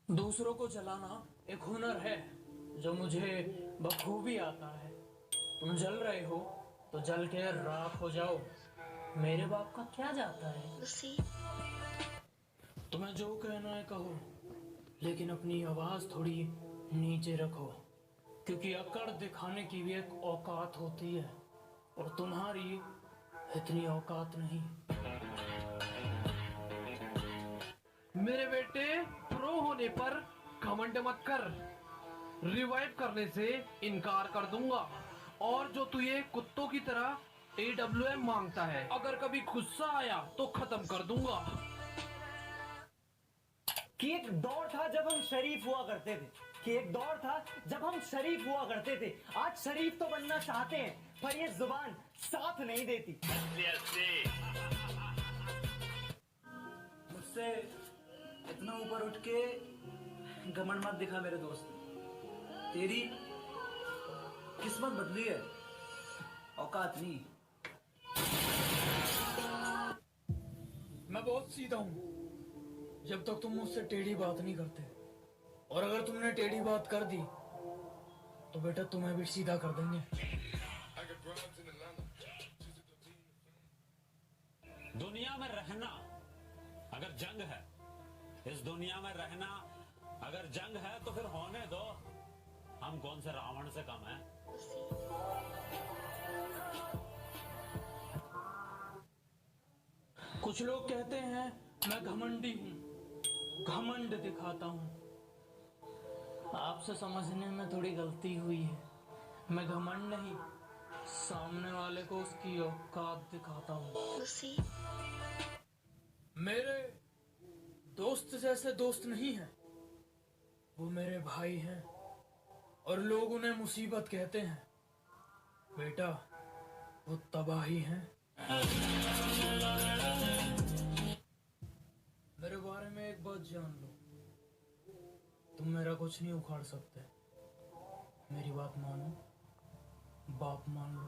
दूसरों को चलाना एक हुनर है जो मुझे बखूबी आता है। तुम जल रहे हो तो जल के राख हो जाओ, मेरे बाप का क्या जाता है। तुम्हें जो कहना है कहो, लेकिन अपनी आवाज थोड़ी नीचे रखो, क्योंकि अकड़ दिखाने की भी एक औकात होती है और तुम्हारी इतनी औकात नहीं। मेरे बेटे, प्रो होने पर घमंड मत कर। रिवाइव करने से इनकार कर दूंगा। और जो तू ये कुत्तों की तरह AWM मांगता है, अगर कभी गुस्सा आया तो खत्म कर दूंगा। कि एक दौर था जब हम शरीफ हुआ करते थे, कि एक दौर था जब हम शरीफ हुआ करते थे। आज शरीफ तो बनना चाहते हैं, पर ये जुबान साथ नहीं देती। मुझसे इतना ऊपर उठ के घमंड मत दिखा मेरे दोस्त। तेरी किस्मत बदली है, औकात नहीं। मैं बहुत सीधा हूँ जब तक तुम मुझसे टेढ़ी बात नहीं करते, और अगर तुमने टेढ़ी बात कर दी तो बेटा तुम्हें भी सीधा कर देंगे। दुनिया में रहना अगर जंग है, इस दुनिया में रहना अगर जंग है तो फिर होने दो। हम कौन से रावण से कम हैं? कुछ लोग कहते हैं मैं घमंडी हूँ, घमंड दिखाता हूँ। आपसे समझने में थोड़ी गलती हुई है। मैं घमंड नहीं, सामने वाले को उसकी औकात दिखाता हूँ। मेरे दोस्त जैसे दोस्त नहीं है, वो मेरे भाई हैं और लोग उन्हें मुसीबत कहते हैं। बेटा वो तबाही हैं। मेरे बारे में एक बात जान लो, तुम मेरा कुछ नहीं उखाड़ सकते। मेरी बात मानो, बाप मान लो।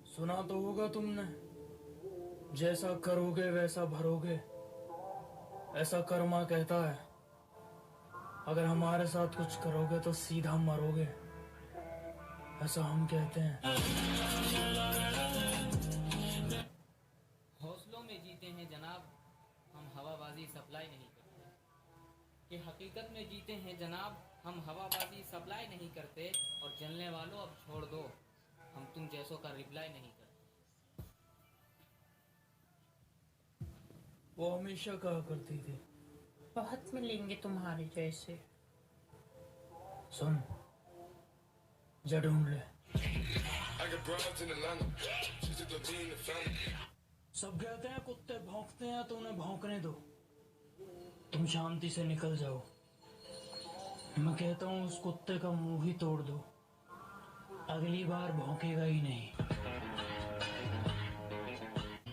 सुना तो होगा तुमने, जैसा करोगे वैसा भरोगे, ऐसा कर्मा कहता है। अगर हमारे साथ कुछ करोगे तो सीधा मरोगे, ऐसा हम कहते हैं। हौसलों में जीते हैं जनाब, हम हवाबाजी सप्लाई नहीं करते। कि हकीकत में जीते हैं जनाब, हम हवाबाजी सप्लाई नहीं करते। और जलने वालों अब छोड़ दो, हम तुम जैसों का रिप्लाई नहीं करते। वो हमेशा कहा करती थी बहुत मिलेंगे तुम्हारे जैसे। सुन, जा ढूंढ ले। सब कहते हैं कुत्ते भौंकते हैं तो उन्हें भौंकने दो, तुम शांति से निकल जाओ। मैं कहता हूँ उस कुत्ते का मुंह ही तोड़ दो, अगली बार भौंकेगा ही नहीं।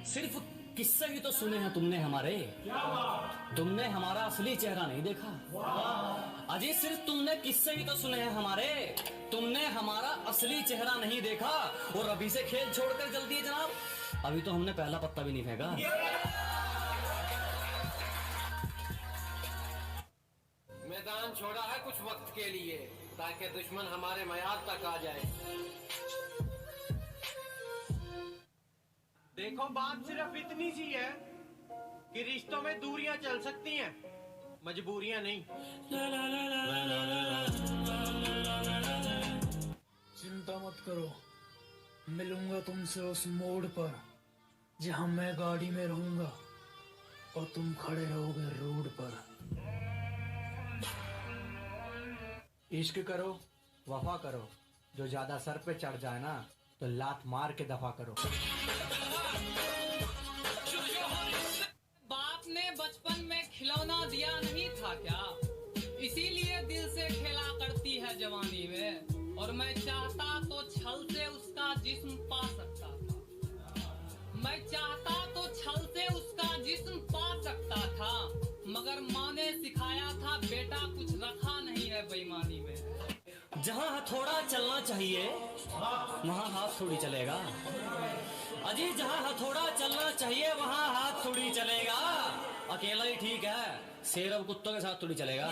सिर्फ किस्से ही तो सुने हैं तुमने हमारे, तुमने हमारा असली चेहरा नहीं देखा। अजी सिर्फ तुमने किस्से ही तो सुने हैं हमारे, तुमने हमारा असली चेहरा नहीं देखा। और अभी से खेल छोड़कर जल्दी है जनाब, अभी तो हमने पहला पत्ता भी नहीं फेंका। मैदान छोड़ा है कुछ वक्त के लिए, ताकि दुश्मन हमारे मयार तक आ जाए। देखो, बात सिर्फ इतनी सी है कि रिश्तों में दूरियां चल सकती हैं, मजबूरियां नहीं। चिंता मत करो, मिलूंगा तुमसे उस मोड़ पर जहां मैं गाड़ी में रहूंगा और तुम खड़े रहोगे रोड पर। इश्क करो, वफा करो, जो ज्यादा सर पे चढ़ जाए ना तो लात मार के दफा करो। बाप ने बचपन में खिलौना दिया नहीं था क्या, इसीलिए दिल से खेला करती है जवानी में। और मैं चाहता तो छल से उसका जिस्म पा सकता था, मैं चाहता तो छल से उसका जिस्म पा सकता था। मगर माँ ने सिखाया था बेटा कुछ रखा नहीं है बेईमानी में। जहाँ हथौड़ा चलना चाहिए वहाँ हाथ थोड़ी चलेगा। अजी जहाँ हथौड़ा चलना चाहिए वहाँ हाथ थोड़ी चलेगा। अकेला ही ठीक है, शेर अब कुत्तों के साथ थोड़ी चलेगा।